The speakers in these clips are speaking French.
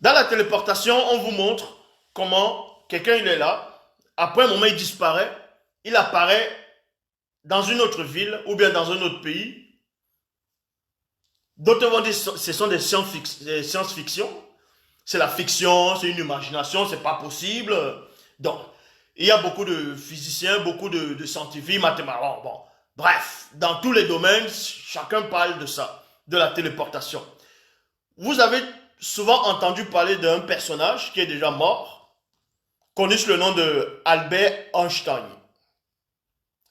Dans la téléportation, on vous montre comment quelqu'un il est là, après un moment il disparaît, il apparaît dans une autre ville ou bien dans un autre pays. D'autres vont dire que ce sont des science-fiction. C'est la fiction, c'est une imagination, c'est pas possible. Donc, il y a beaucoup de physiciens, beaucoup de scientifiques, mathématiciens. Bon, bref, dans tous les domaines, chacun parle de ça, de la téléportation. Vous avez souvent entendu parler d'un personnage qui est déjà mort, connu sous le nom de Albert Einstein.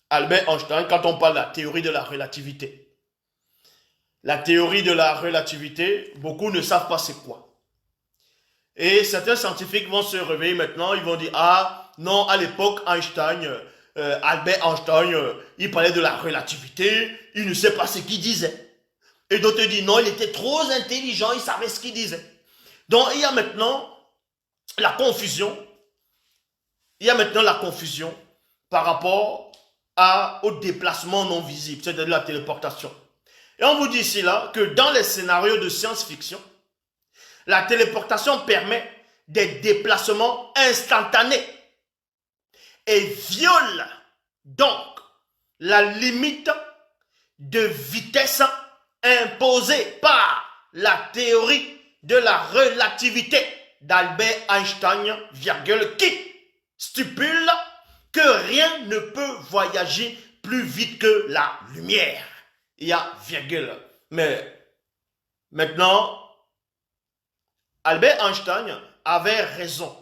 Albert Einstein, quand on parle de la théorie de la relativité. La théorie de la relativité, beaucoup ne savent pas c'est quoi. Et certains scientifiques vont se réveiller maintenant, ils vont dire, ah non, à l'époque, Albert Einstein, il parlait de la relativité, il ne sait pas ce qu'il disait. Et d'autres disent, non, il était trop intelligent, il savait ce qu'il disait. Donc il y a maintenant la confusion, par rapport au déplacement non visible, c'est-à-dire la téléportation. Et on vous dit ici là que dans les scénarios de science-fiction, la téléportation permet des déplacements instantanés et viole donc la limite de vitesse imposée par la théorie de la relativité d'Albert Einstein, qui stipule que rien ne peut voyager plus vite que la lumière. Il y a virgule. Mais maintenant, Albert Einstein avait raison.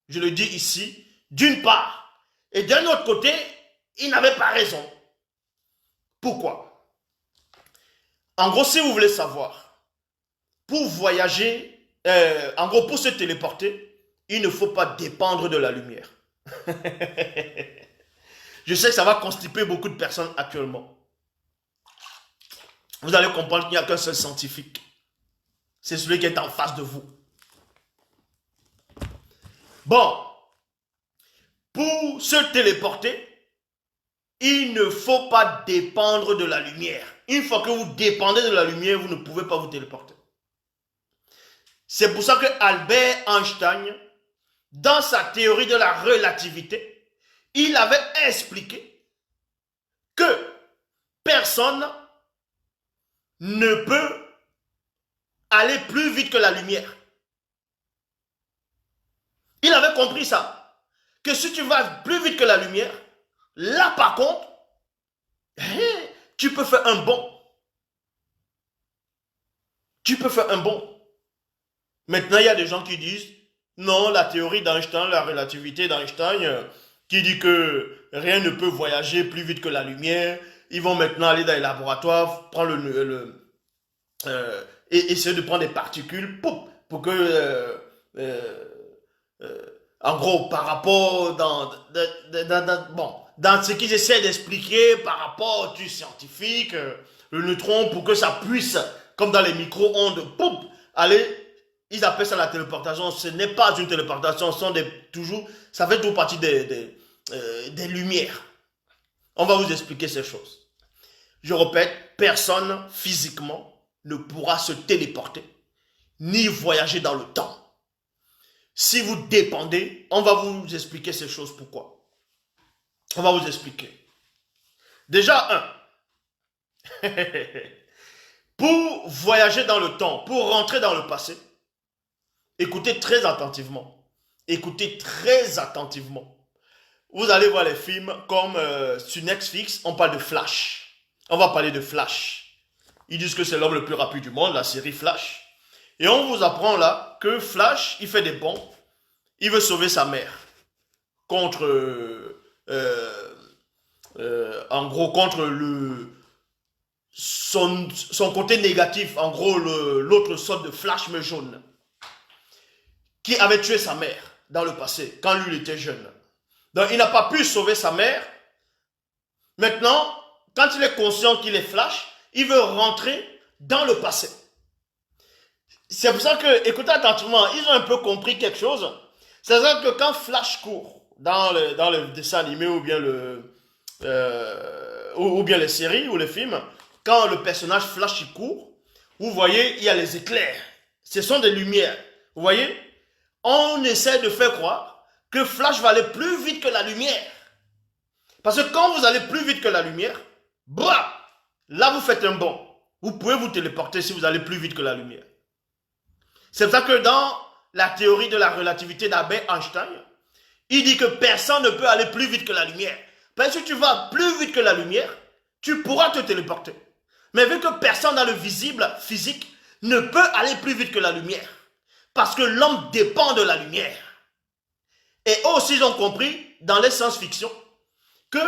Je le dis ici, d'une part. Et d'un autre côté, il n'avait pas raison. Pourquoi? En gros, si vous voulez savoir, pour voyager, en gros, pour se téléporter, il ne faut pas dépendre de la lumière. Je sais que ça va constiper beaucoup de personnes actuellement. Vous allez comprendre qu'il n'y a qu'un seul scientifique. C'est celui qui est en face de vous. Bon, pour se téléporter, il ne faut pas dépendre de la lumière. Une fois que vous dépendez de la lumière, vous ne pouvez pas vous téléporter. C'est pour ça que Albert Einstein, dans sa théorie de la relativité, il avait expliqué que personne ne peut aller plus vite que la lumière. Il avait compris ça. Que si tu vas plus vite que la lumière, là par contre, tu peux faire un bond. Tu peux faire un bond. Maintenant, il y a des gens qui disent, non, la théorie d'Einstein, la relativité d'Einstein, qui dit que rien ne peut voyager plus vite que la lumière. Ils vont maintenant aller dans les laboratoires, prendre et essayer de prendre des particules pour que en gros, par rapport dans ce qu'ils essaient d'expliquer par rapport au scientifique, le neutron, pour que ça puisse, comme dans les micro-ondes, aller, ils appellent ça la téléportation. Ce n'est pas une téléportation, ça fait toujours partie des lumières. On va vous expliquer ces choses. Je répète, personne physiquement ne pourra se téléporter, ni voyager dans le temps. Si vous dépendez, on va vous expliquer ces choses. Pourquoi? On va vous expliquer. Déjà, pour voyager dans le temps, pour rentrer dans le passé, écoutez très attentivement. Écoutez très attentivement. Vous allez voir les films comme sur Netflix, on parle de Flash. On va parler de Flash. Ils disent que c'est l'homme le plus rapide du monde, la série Flash. Et on vous apprend là que Flash, il fait des bonds. Il veut sauver sa mère contre, en gros, contre son côté négatif. En gros, l'autre sorte de Flash mais jaune qui avait tué sa mère dans le passé, quand lui il était jeune. Donc il n'a pas pu sauver sa mère. Maintenant, quand il est conscient qu'il est Flash, il veut rentrer dans le passé. C'est pour ça que, écoutez attentivement, ils ont un peu compris quelque chose. C'est-à-dire que quand Flash court dans le dessin animé ou bien ou bien les séries ou les films, quand le personnage Flash il court, vous voyez, il y a les éclairs. Ce sont des lumières. Vous voyez? On essaie de faire croire que Flash va aller plus vite que la lumière. Parce que quand vous allez plus vite que la lumière, bah, là vous faites un bond. Vous pouvez vous téléporter si vous allez plus vite que la lumière. C'est pour ça que dans la théorie de la relativité d'Albert Einstein, il dit que personne ne peut aller plus vite que la lumière. Parce que si tu vas plus vite que la lumière, tu pourras te téléporter. Mais vu que personne n'a le visible physique, ne peut aller plus vite que la lumière. Parce que l'homme dépend de la lumière. Et eux aussi, ils ont compris, dans les science-fiction, que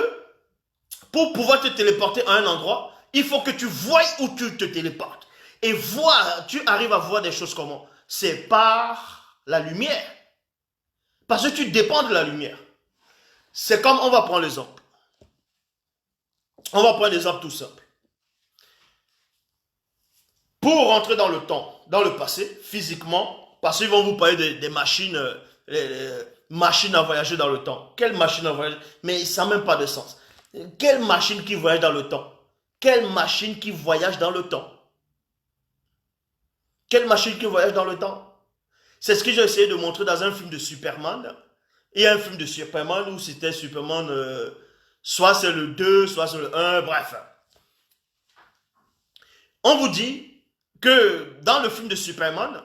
pour pouvoir te téléporter à un endroit, il faut que tu voies où tu te téléportes. Et voir, tu arrives à voir des choses comment? C'est par la lumière. Parce que tu dépends de la lumière. C'est comme, on va prendre l'exemple. On va prendre l'exemple tout simple. Pour rentrer dans le temps, dans le passé, physiquement, parce qu'ils vont vous parler des machines, les machines à voyager dans le temps. Quelle machine à voyager? Mais ça n'a même pas de sens. Quelle machine qui voyage dans le temps? Quelle machine qui voyage dans le temps? Quelle machine qui voyage dans le temps? C'est ce que j'ai essayé de montrer dans un film de Superman. Il y a un film de Superman où c'était Superman, soit c'est le 2, soit c'est le 1, bref. On vous dit que dans le film de Superman,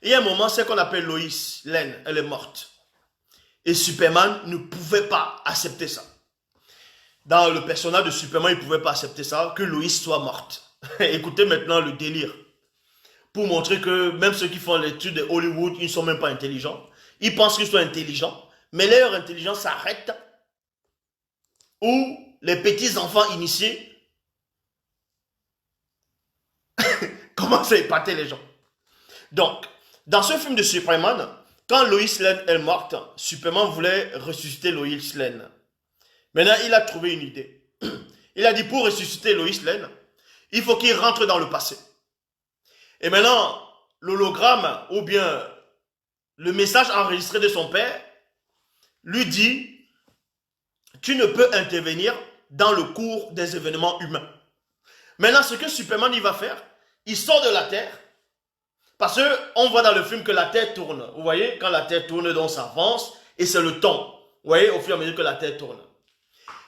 il y a un moment, c'est qu'on appelle Lois Lane, elle est morte. Et Superman ne pouvait pas accepter ça. Dans le personnage de Superman, il ne pouvait pas accepter ça, que Lois soit morte. Écoutez maintenant le délire. Pour montrer que même ceux qui font l'étude de Hollywood, ils ne sont même pas intelligents. Ils pensent qu'ils sont intelligents, mais leur intelligence s'arrête où les petits enfants initiés commencent à épater les gens. Donc, dans ce film de Superman, quand Lois Lane est morte, Superman voulait ressusciter Lois Lane. Maintenant, il a trouvé une idée. Il a dit pour ressusciter Lois Lane, il faut qu'il rentre dans le passé. Et maintenant, l'hologramme ou bien le message enregistré de son père lui dit « Tu ne peux intervenir dans le cours des événements humains. » Maintenant, ce que Superman il va faire, il sort de la Terre parce qu'on voit dans le film que la Terre tourne. Vous voyez, quand la Terre tourne, donc ça avance et c'est le temps. Vous voyez, au fur et à mesure que la Terre tourne.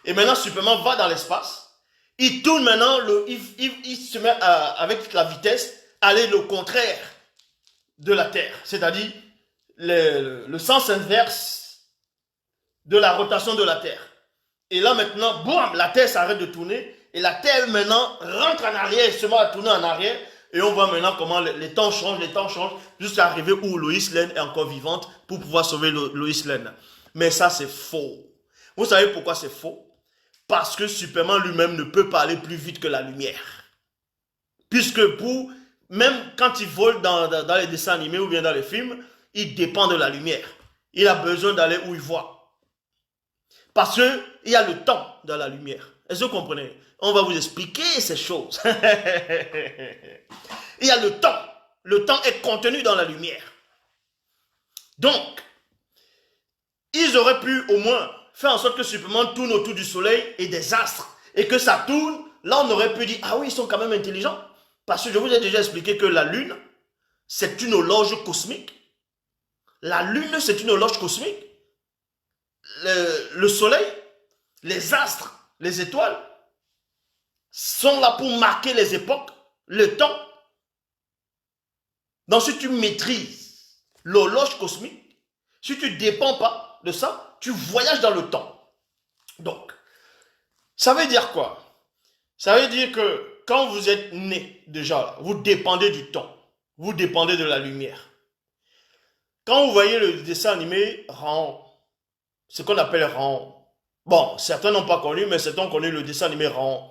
Et maintenant, Superman va dans l'espace. Il tourne maintenant, il se met avec la vitesse aller le contraire de la Terre, c'est-à-dire le sens inverse de la rotation de la Terre. Et là maintenant, boum, la Terre s'arrête de tourner et la Terre maintenant rentre en arrière et se met à tourner en arrière et on voit maintenant comment les temps changent, jusqu'à arriver où Lois Lane est encore vivante pour pouvoir sauver Lois Lane. Mais ça c'est faux. Vous savez pourquoi c'est faux? Parce que Superman lui-même ne peut pas aller plus vite que la lumière. Puisque même quand il vole dans les dessins animés ou bien dans les films, il dépend de la lumière. Il a besoin d'aller où il voit. Parce qu'il y a le temps dans la lumière. Est-ce que vous comprenez? On va vous expliquer ces choses. Il y a le temps. Le temps est contenu dans la lumière. Donc, ils auraient pu au moins faire en sorte que Superman tourne autour du soleil et des astres. Et que ça tourne, là on aurait pu dire, ah oui, ils sont quand même intelligents. Parce que je vous ai déjà expliqué que la Lune, c'est une horloge cosmique. La Lune, c'est une horloge cosmique. Le Soleil, les astres, les étoiles, sont là pour marquer les époques, le temps. Donc si tu maîtrises l'horloge cosmique, si tu ne dépends pas de ça, tu voyages dans le temps. Donc, ça veut dire quoi? Ça veut dire que quand vous êtes né, déjà, vous dépendez du temps. Vous dépendez de la lumière. Quand vous voyez le dessin animé Raon, ce qu'on appelle Raon, bon, certains n'ont pas connu, mais certains ont connu le dessin animé Raon.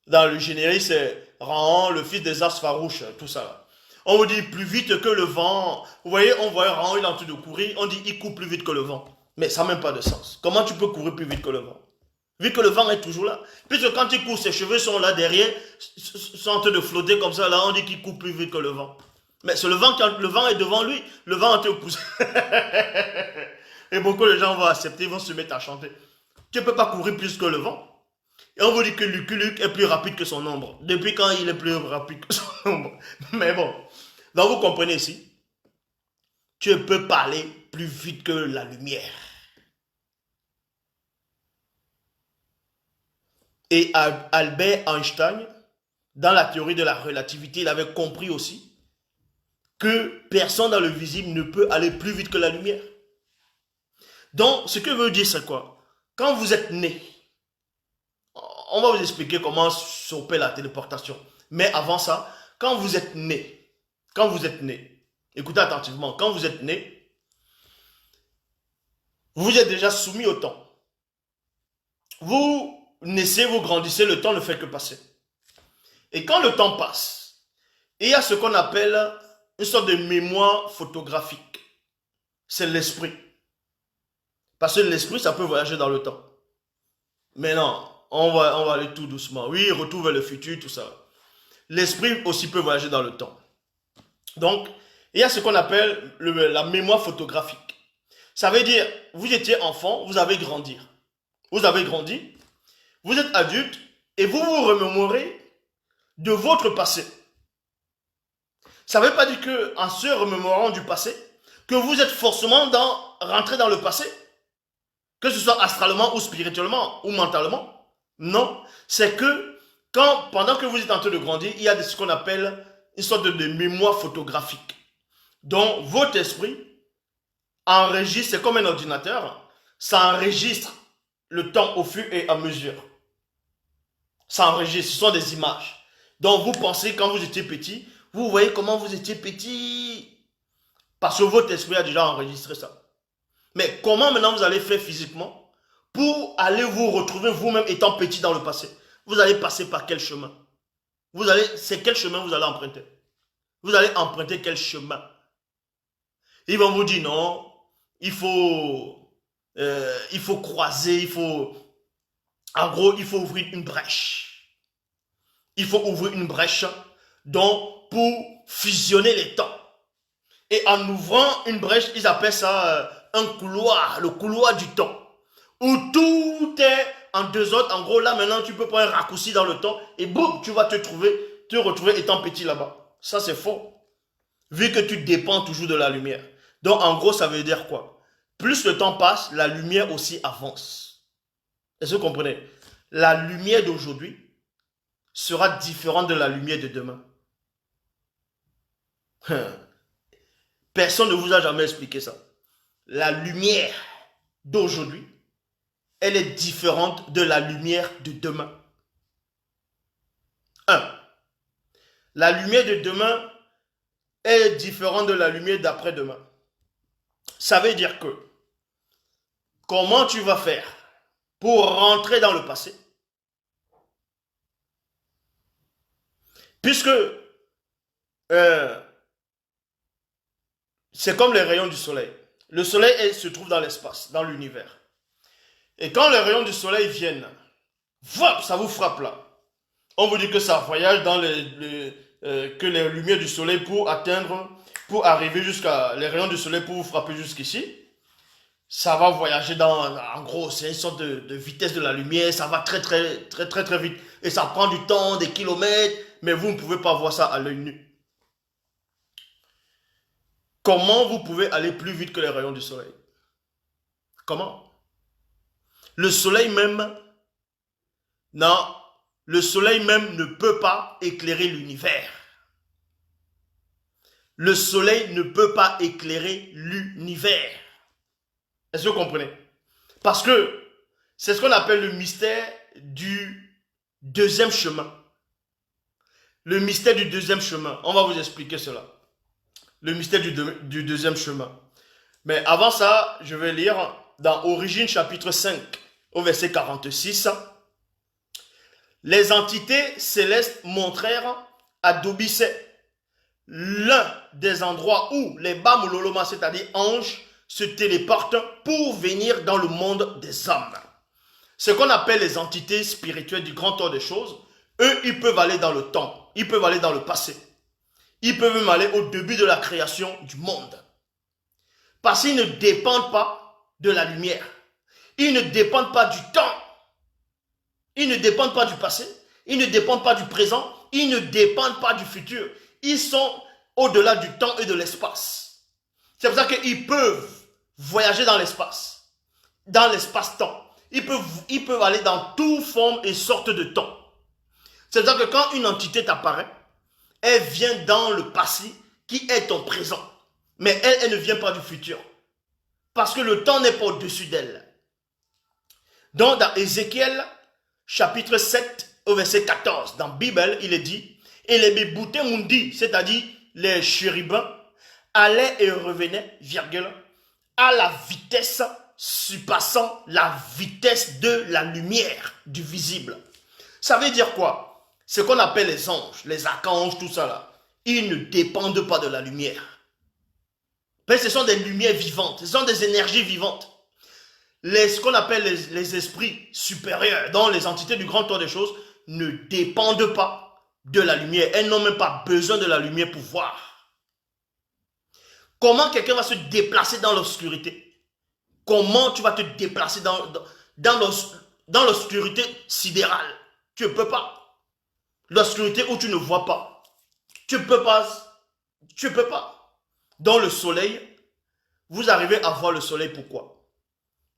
Dans le générique, c'est Raon, le fils des as farouches, tout ça. On vous dit plus vite que le vent. Vous voyez, on voit Raon, il est en train de courir, on dit il court plus vite que le vent. Mais ça n'a même pas de sens. Comment tu peux courir plus vite que le vent? Vu que le vent est toujours là. Puisque quand il court, ses cheveux sont là derrière, sont en train de flotter comme ça, là on dit qu'il court plus vite que le vent. Mais c'est le vent, quand le vent est devant lui, le vent est en train de pousser. Et beaucoup de gens vont accepter, vont se mettre à chanter. Tu ne peux pas courir plus que le vent. Et on vous dit que Lucky Luke est plus rapide que son ombre. Depuis quand il est plus rapide que son ombre? Mais bon, donc vous comprenez ici tu peux parler plus vite que la lumière. Et Albert Einstein, dans la théorie de la relativité, il avait compris aussi que personne dans le visible ne peut aller plus vite que la lumière. Donc, ce que veut dire, c'est quoi? Quand vous êtes né, on va vous expliquer comment s'opère la téléportation. Mais avant ça, quand vous êtes né, écoutez attentivement, quand vous êtes né, vous êtes déjà soumis au temps. Vous naissez, vous grandissez, le temps ne fait que passer. Et quand le temps passe, il y a ce qu'on appelle une sorte de mémoire photographique. C'est l'esprit. Parce que l'esprit, ça peut voyager dans le temps. Mais non, on va aller tout doucement. Oui, retour vers le futur, tout ça. L'esprit aussi peut voyager dans le temps. Donc, il y a ce qu'on appelle la mémoire photographique. Ça veut dire, vous étiez enfant, vous avez grandi. Vous avez grandi, vous êtes adulte, et vous vous remémorez de votre passé. Ça ne veut pas dire qu'en se remémorant du passé, que vous êtes forcément rentré dans le passé, que ce soit astralement ou spirituellement ou mentalement. Non, c'est que pendant que vous êtes en train de grandir, il y a ce qu'on appelle une sorte de mémoire photographique. Donc, votre esprit enregistre, c'est comme un ordinateur, ça enregistre le temps au fur et à mesure. Ça enregistre, ce sont des images. Donc, vous pensez quand vous étiez petit, vous voyez comment vous étiez petit. Parce que votre esprit a déjà enregistré ça. Mais comment maintenant vous allez faire physiquement pour aller vous retrouver vous-même étant petit dans le passé? Vous allez passer par quel chemin? C'est quel chemin vous allez emprunter? Vous allez emprunter quel chemin? Ils vont vous dire non, il faut croiser, en gros, il faut ouvrir une brèche. Il faut ouvrir une brèche donc pour fusionner les temps. Et en ouvrant une brèche, ils appellent ça un couloir, le couloir du temps. Où tout est en deux autres. En gros, là maintenant, tu peux prendre un raccourci dans le temps et boum, tu vas te retrouver étant petit là-bas. Ça, c'est faux. Vu que tu dépends toujours de la lumière. Donc, en gros, ça veut dire quoi? Plus le temps passe, la lumière aussi avance. Est-ce que vous comprenez? La lumière d'aujourd'hui sera différente de la lumière de demain. Personne ne vous a jamais expliqué ça. La lumière d'aujourd'hui, elle est différente de la lumière de demain. 1. La lumière de demain est différente de la lumière d'après-demain. Ça veut dire que comment tu vas faire pour rentrer dans le passé? Puisque c'est comme les rayons du soleil. Le soleil se trouve dans l'espace, dans l'univers. Et quand les rayons du soleil viennent, ça vous frappe là. On vous dit que ça voyage dans que les lumières du soleil pour arriver jusqu'à les rayons du soleil pour vous frapper jusqu'ici. Ça va voyager en gros, c'est une sorte de vitesse de la lumière, ça va très très très très très vite. Et ça prend du temps, des kilomètres, mais vous ne pouvez pas voir ça à l'œil nu. Comment vous pouvez aller plus vite que les rayons du soleil? Comment? Le soleil même, non, le soleil même ne peut pas éclairer l'univers. Le soleil ne peut pas éclairer l'univers. Est-ce que vous comprenez? Parce que c'est ce qu'on appelle le mystère du deuxième chemin. Le mystère du deuxième chemin. On va vous expliquer cela. Le mystère du deuxième chemin. Mais avant ça, je vais lire dans Origine chapitre 5, au verset 46. Les entités célestes montrèrent à Dobicet l'un des endroits où les Bamuloloma, c'est-à-dire anges, se téléportent pour venir dans le monde des hommes. Ce qu'on appelle les entités spirituelles du grand ordre des choses, eux, ils peuvent aller dans le temps, ils peuvent aller dans le passé. Ils peuvent même aller au début de la création du monde. Parce qu'ils ne dépendent pas de la lumière. Ils ne dépendent pas du temps. Ils ne dépendent pas du passé. Ils ne dépendent pas du présent. Ils ne dépendent pas du futur. Ils sont au-delà du temps et de l'espace. C'est pour ça qu'ils peuvent voyager dans l'espace-temps. Ils peuvent aller dans toute forme et sorte de temps. C'est pour ça que quand une entité t'apparaît, elle vient dans le passé qui est ton présent. Mais elle ne vient pas du futur. Parce que le temps n'est pas au-dessus d'elle. Donc dans Ézéchiel, chapitre 7, au verset 14, dans la Bible, il est dit, et les béboutés mundi, c'est-à-dire les chérubins, allaient et revenaient, virgule, à la vitesse surpassant la vitesse de la lumière du visible. Ça veut dire quoi? Ce qu'on appelle les anges, les archanges, tout ça là, ils ne dépendent pas de la lumière. Mais ce sont des lumières vivantes, ce sont des énergies vivantes. Ce qu'on appelle les esprits supérieurs, dont les entités du grand tour des choses, ne dépendent pas de la lumière. Elles n'ont même pas besoin de la lumière pour voir. Comment quelqu'un va se déplacer dans l'obscurité? Comment tu vas te déplacer dans l'obscurité sidérale? Tu ne peux pas. L'obscurité où tu ne vois pas. Tu ne peux pas. Tu ne peux pas. Dans le soleil, vous arrivez à voir le soleil, pourquoi?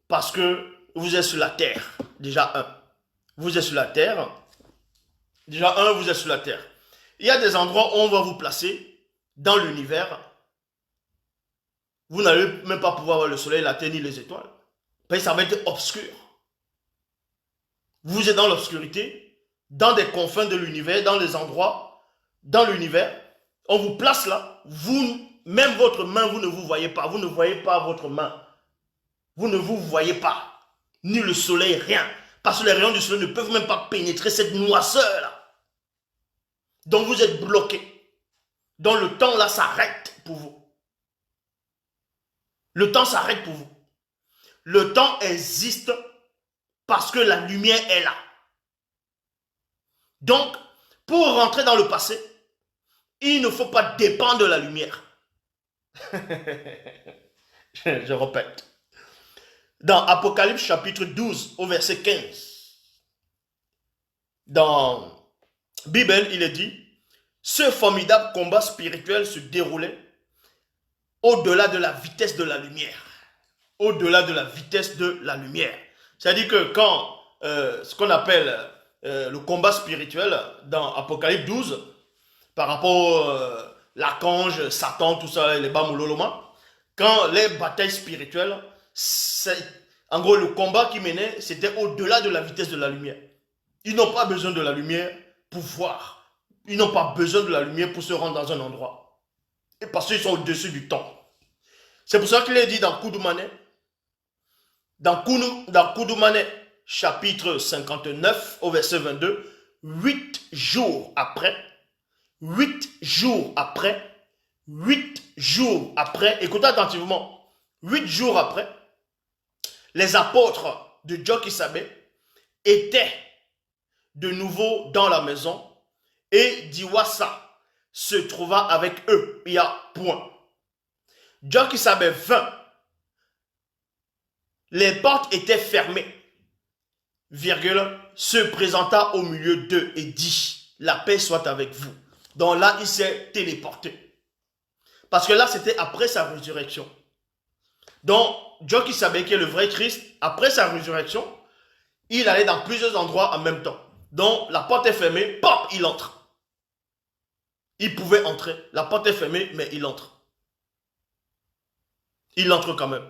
Parce que vous êtes sur la terre. Déjà un. Vous êtes sur la terre. Déjà un, vous êtes sur la terre. Il y a des endroits où on va vous placer dans l'univers. Vous n'allez même pas pouvoir voir le soleil, la terre ni les étoiles. Parce que ça va être obscur. Vous êtes dans l'obscurité, dans des confins de l'univers, dans des endroits, dans l'univers. On vous place là. Vous, même votre main, vous ne vous voyez pas. Vous ne voyez pas votre main. Vous ne vous voyez pas. Ni le soleil, rien. Parce que les rayons du soleil ne peuvent même pas pénétrer cette noirceur-là. Donc vous êtes bloqué. Donc le temps là s'arrête pour vous. Le temps s'arrête pour vous. Le temps existe parce que la lumière est là. Donc, pour rentrer dans le passé, il ne faut pas dépendre de la lumière. Je répète. Dans Apocalypse chapitre 12 au verset 15, dans la Bible, il est dit, ce formidable combat spirituel se déroulait au-delà de la vitesse de la lumière. Au-delà de la vitesse de la lumière. C'est-à-dire que quand ce qu'on appelle le combat spirituel dans Apocalypse 12, par rapport à l'archange, Satan, tout ça, les Bamuloloma, quand les batailles spirituelles, en gros, le combat qui menait, c'était au-delà de la vitesse de la lumière. Ils n'ont pas besoin de la lumière pour voir. Ils n'ont pas besoin de la lumière pour se rendre dans un endroit. Et parce qu'ils sont au-dessus du temps. C'est pour ça qu'il est dit dans Koudoumane, dans Koudoumane, chapitre 59, au verset 22, 8 jours après, 8 jours après, 8 jours après, écoutez attentivement, 8 jours après, les apôtres de Djokisabé étaient de nouveau dans la maison et Diwasa se trouva avec eux. Il y a point. Djokisabé vint. Les portes étaient fermées. Virgule, se présenta au milieu d'eux et dit, la paix soit avec vous. Donc là, il s'est téléporté. Parce que là, c'était après sa résurrection. Donc, Djokisabé, qui est le vrai Christ, après sa résurrection, il allait dans plusieurs endroits en même temps. Donc, la porte est fermée, pop, il entre. Il pouvait entrer. La porte est fermée, mais il entre. Il entre quand même.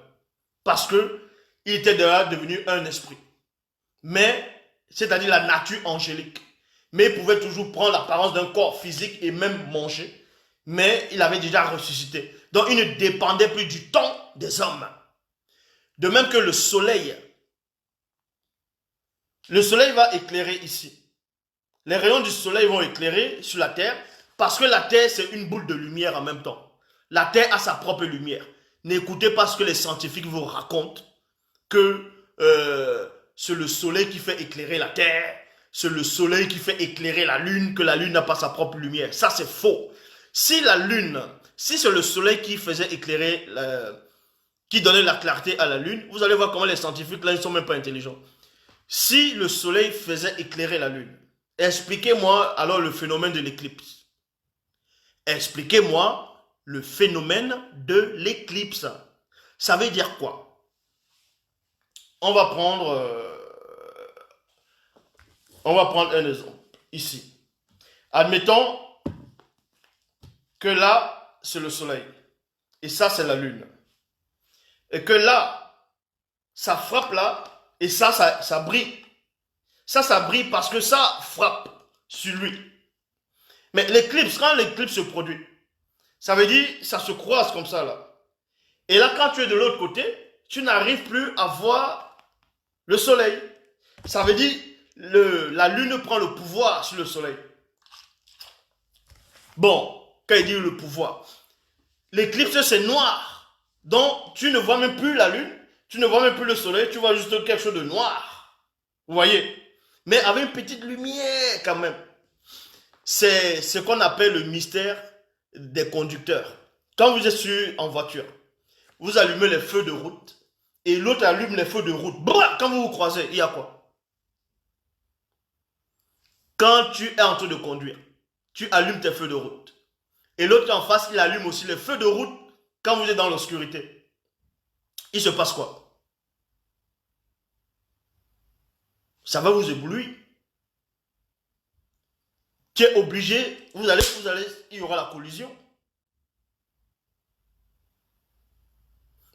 Parce que il était déjà devenu un esprit. Mais, c'est-à-dire la nature angélique. Mais il pouvait toujours prendre l'apparence d'un corps physique et même manger. Mais il avait déjà ressuscité. Donc, il ne dépendait plus du temps des hommes. De même que le soleil va éclairer ici. Les rayons du soleil vont éclairer sur la terre parce que la terre, c'est une boule de lumière en même temps. La terre a sa propre lumière. N'écoutez pas ce que les scientifiques vous racontent, que c'est le soleil qui fait éclairer la terre, c'est le soleil qui fait éclairer la lune, que la lune n'a pas sa propre lumière. Ça, c'est faux. Si c'est le soleil qui faisait éclairer, qui donnait la clarté à la lune, vous allez voir comment les scientifiques, là, ils ne sont même pas intelligents. Si le soleil faisait éclairer la lune, expliquez-moi alors le phénomène de l'éclipse. Expliquez-moi le phénomène de l'éclipse. Ça veut dire quoi? On va prendre, un exemple ici. Admettons que là, c'est le soleil. Et ça, c'est la lune. Et que là, ça frappe là, et ça brille. Ça brille parce que ça frappe sur lui. Mais l'éclipse, quand l'éclipse se produit, ça veut dire, ça se croise comme ça là. Et là, quand tu es de l'autre côté, tu n'arrives plus à voir le soleil. Ça veut dire, la lune prend le pouvoir sur le soleil. Bon, quand il dit le pouvoir, l'éclipse c'est noir. Donc, tu ne vois même plus la lune, tu ne vois même plus le soleil, tu vois juste quelque chose de noir. Vous voyez? Mais avec une petite lumière quand même. C'est ce qu'on appelle le mystère des conducteurs. Quand vous êtes en voiture, vous allumez les feux de route et l'autre allume les feux de route. Blah, quand vous vous croisez, il y a quoi? Quand tu es en train de conduire, tu allumes tes feux de route. Et l'autre en face, il allume aussi les feux de route quand vous êtes dans l'obscurité. Il se passe quoi? Ça va vous éblouir. Tu es obligé, vous allez, il y aura la collision.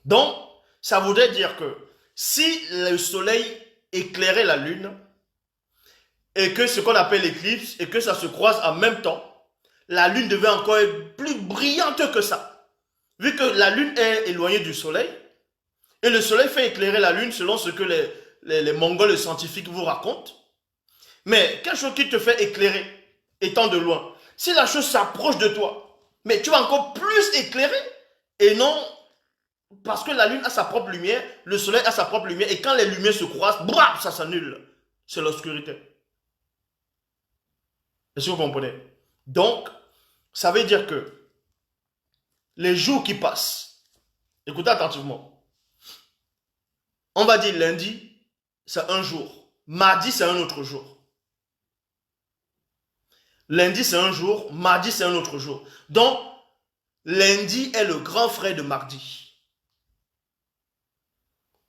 Donc, ça voudrait dire que si le soleil éclairait la lune, et que ce qu'on appelle l'éclipse, et que ça se croise en même temps, la lune devait encore être plus brillante que ça. Vu que la lune est éloignée du soleil, et le soleil fait éclairer la lune selon ce que les Mongols scientifiques vous racontent. Mais quelque chose qui te fait éclairer, étant de loin, si la chose s'approche de toi, mais tu vas encore plus éclairer, et non, parce que la lune a sa propre lumière, le soleil a sa propre lumière, et quand les lumières se croisent, bram, ça s'annule. C'est l'obscurité. Est-ce que vous comprenez? Donc, ça veut dire que les jours qui passent, écoutez attentivement, on va dire lundi, c'est un jour. Mardi, c'est un autre jour. Lundi, c'est un jour. Mardi, c'est un autre jour. Donc, lundi est le grand frère de mardi.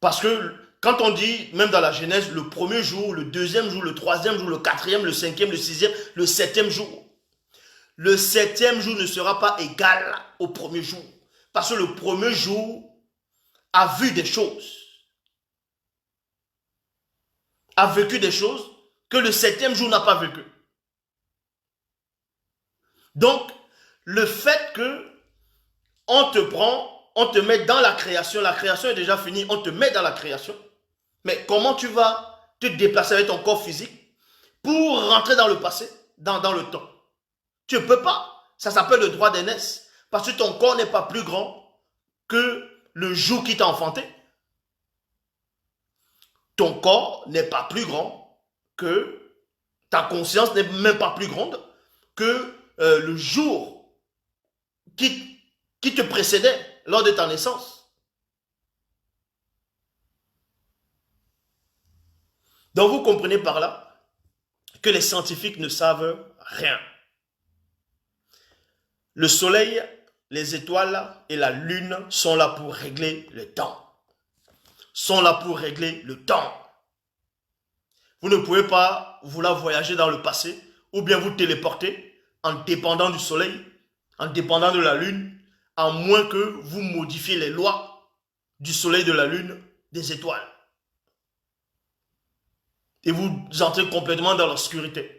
Parce que quand on dit, même dans la Genèse, le premier jour, le deuxième jour, le troisième jour, le quatrième, le cinquième, le sixième, le septième jour. Le septième jour ne sera pas égal au premier jour. Parce que le premier jour a vu des choses. A vécu des choses que le septième jour n'a pas vécu. Donc, le fait que on te prend, on te met dans la création est déjà finie, on te met dans la création. Mais comment tu vas te déplacer avec ton corps physique pour rentrer dans le passé, dans le temps? Tu ne peux pas. Ça s'appelle le droit d'aînesse. Parce que ton corps n'est pas plus grand que le jour qui t'a enfanté. Ton corps n'est pas plus grand que ta conscience n'est même pas plus grande que le jour qui te précédait lors de ta naissance. Donc vous comprenez par là que les scientifiques ne savent rien. Le soleil, les étoiles et la lune sont là pour régler le temps. Sont là pour régler le temps. Vous ne pouvez pas vouloir voyager dans le passé ou bien vous téléporter en dépendant du soleil, en dépendant de la lune, à moins que vous modifiez les lois du soleil, de la lune, des étoiles. Et vous entrez complètement dans l'obscurité.